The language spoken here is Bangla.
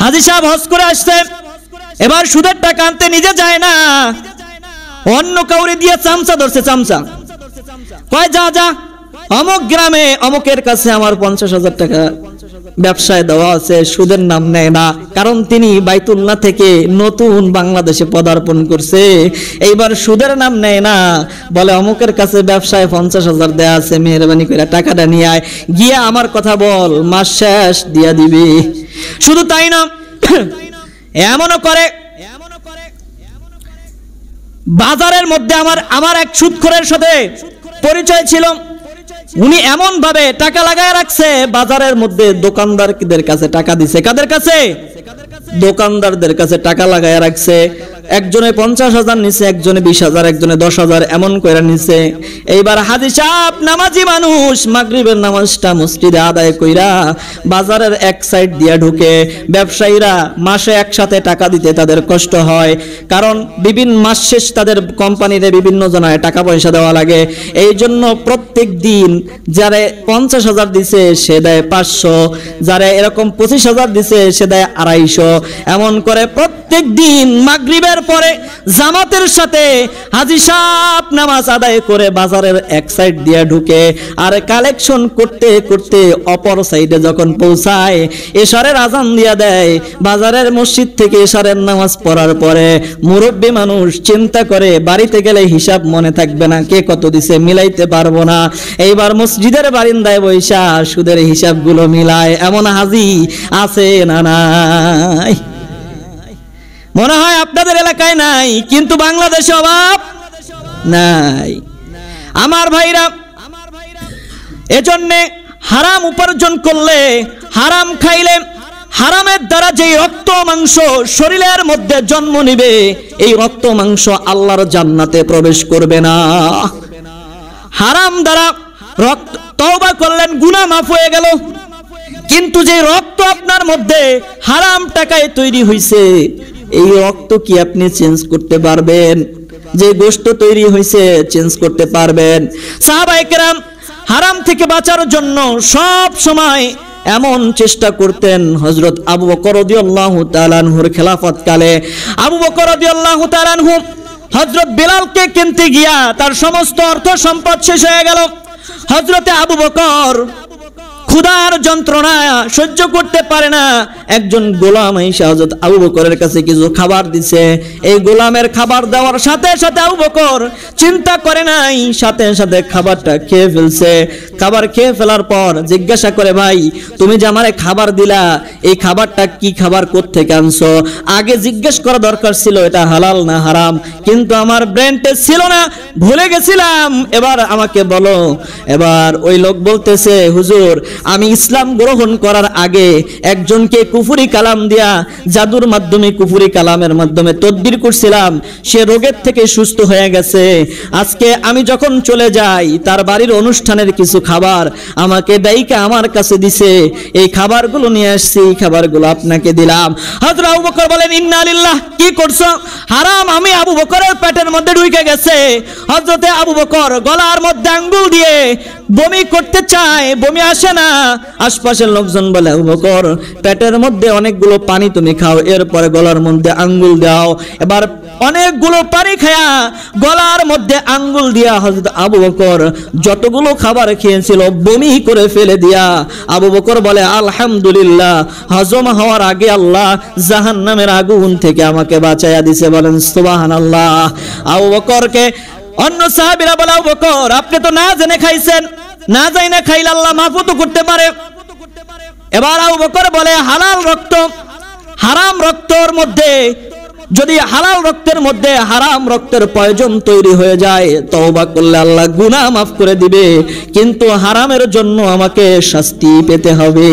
হাজী সাহেব হজ করে আসছে, এবার সুদের টাকা আনতে নিজে যায় না, অন্য কাউরে দিয়ে চামচা ধরছে। চামচা কয় যা যা অমুক গ্রামে অমুকের কাছে আমার 50,000 টাকা ব্যবসায় দেওয়া আছে, সুদের নাম নেয় না, কারণ তিনি বাইতুল্লাহ থেকে নতুন বাংলাদেশে পদার্পণ করছে, এইবার সুদের নাম নেয় না, বলে অমুকের কাছে ব্যবসায় 50,000 দেয়া আছে, মেহরবানি করে টাকাটা নিয়ে আয়, গিয়ে আমার কথা বল, মাস শেষ দিয়া দিবি। শুধু তাই না, এমনও করে বাজারের মধ্যে আমার এক সুদখোরের সাথে পরিচয় ছিল, উনি এমন ভাবে টাকা লাগায় রাখছে, বাজারের মধ্যে দোকানদারদের কাছে টাকা দিছে। কাদের কাছে? দোকানদারদের কাছে টাকা লাগায় রাখছে। একজনে 50,000 নিছে, একজনে 20,000, একজনে 10,000, এমন করে নিছে। এইবার হাজী সাহেব নামাজি মানুষ, মাগরিবের নামাজটা মসজিদে আদায় কইরা বাজারের এক সাইড দিয়া ঢুকে। ব্যবসায়ীরা মাসে একসাথে টাকা দিতে তাদের কষ্ট হয়, কারণ বিভিন্ন মাস শেষ তাদের কোম্পানিতে বিভিন্ন জনায় টাকা পয়সা দেওয়া লাগে। এই জন্য প্রত্যেক দিন যারা 50,000 দিছে সে দেয় 500, যারা এরকম 25,000 দিছে সে দেয় 250। এমন করে প্রত্যেক দিন মাগরিবের পরে জামাতের সাথে হাজী সাহেব নামাজ আদায় করে বাজারের এক সাইড দিয়ে ঢুকে, আর কালেকশন করতে করতে অপর সাইডে যখন পৌঁছায় এশারের আজান দিয়া দেয়। বাজারের মসজিদ থেকে এশারের নামাজ পড়ার পরে মুরব্বী মানুষ চিন্তা করে বাড়িতে গেলে হিসাব মনে থাকবে না, কে কত দিছে মিলাইতে পারবো না। এইবার মসজিদের বারিন্দায় বৈশা সুদের হিসাবগুলো মিলায়। এমন হাজী আছে না নাই? মনে হয় আপনাদের এলাকায় নাই, কিন্তু বাংলাদেশে অভাব নাই। আমার ভাইরা, এজন্য হারাম উপার্জন করলে, হারাম খাইলে, হারামের দ্বারা যে রক্ত মাংস শরীরের মধ্যে জন্ম নিবে, এই রক্ত মাংস আল্লাহর জান্নাতে প্রবেশ করবে না। হারাম দ্বারা রক্ত, তওবা করলেন, গুনাহ মাফ হয়ে গেল, কিন্তু যে রক্ত আপনার মধ্যে হারাম টাকায় তৈরি হইছে, এই রক্ত কি আপনি চেঞ্জ করতে পারবেন? যে গোশত তৈরি হয়েছে চেঞ্জ করতে পারবেন? সাহাবায়ে কেরাম হারাম থেকে বাঁচার জন্য সব সময় এমন চেষ্টা করতেন। হযরত আবু বকর রাদিয়াল্লাহু তাআলা আনহুর খেলাফত কালে আবু বকর রাদিয়াল্লাহু তাআলা আনহু হযরত বিলালকে কিনতে গিয়া তার সমস্ত অর্থ সম্পদ শেষ হয়ে গেল। হযরতে আবু বকর ক্ষুধার যন্ত্রণা সহ্য করতে পারে না, একজন গোলাম এসে হযরত আবু বকরের কাছে কিছু খাবার দিছে। এই গোলামের খাবার দেওয়ার সাথে সাথে আবু বকর চিন্তা করে নাই, সাথে সাথে খাবারটা খেয়ে ফেলছে। খাবার খেয়ে ফেলার পর জিজ্ঞাসা করে, ভাই তুমি যে আমারে খাবার দিলা, এই খাবারটা কি খাবার, কোত্থেকে আনছো? আগে জিজ্ঞেস করা দরকার ছিল এটা হালাল না হারাম, কিন্তু আমার ব্রেনটে ছিল না, ভুলে গেছিলাম, এবার আমাকে বলো। এবার ওই লোক বলতেছে, হুজুর আমি ইসলাম গ্রহণ করার আগে একজনকে কুফরি কালাম দিয়া, জাদুর মাধ্যমে, কুফরি কালামের মাধ্যমে তদবির করছিলাম, সে রোগের থেকে সুস্থ হয়ে গেছে। আজকে আমি যখন চলে যাই তার বাড়ির অনুষ্ঠানের কিছু খাবার আমাকে দাইকে আমার কাছে দিছে, এই খাবারগুলো নিয়ে আসছি, এই খাবারগুলো আপনাকে দিলাম। হযরত আবু বকর বলেন, ইন্না লিল্লাহ, কি করছো? হারাম আমি আবু বকরের পেটের মধ্যে ঢুকে গেছে। হযরতে আবু বকর গলার মধ্যে আঙ্গুল দিয়ে বমি করতে চায়, বমি আসে না। আশপাশের লোকজন বলে, আবু বকর পেটের মধ্যে অনেকগুলো পানি তুমি খাও, এরপরে গলার মধ্যে আঙ্গুল দাও। এবার অনেকগুলো পানি খায়া গলার মধ্যে আঙ্গুল দিয়া হযরত আবু বকর যতগুলো খাবার খেয়েছিল বমি করে ফেলে দিয়া আবু বকর বলে, আলহামদুলিল্লাহ, হজম হওয়ার আগে আল্লাহ জাহান্নামের আগুন থেকে আমাকে বাঁচাইয়া দিছে। বলেন সুবহানাল্লাহ। আবু বকরকে অন্য সাহাবীরা বলে, আবু বকর আপনি তো না জেনে খাইছেন, না জাইনা খাইলে আল্লাহ মাফ তো করতে পারে। এবার আবু বকর বলে, হালাল রক্ত, হারাম রক্তের মধ্যে যদি হালাল রক্তের মধ্যে হারাম রক্তের প্রয়োজন তৈরি হয়ে যায়, তওবা করলে আল্লাহ গুনাহ মাফ করে দিবে, কিন্তু হারামের জন্য আমাকে শাস্তি পেতে হবে।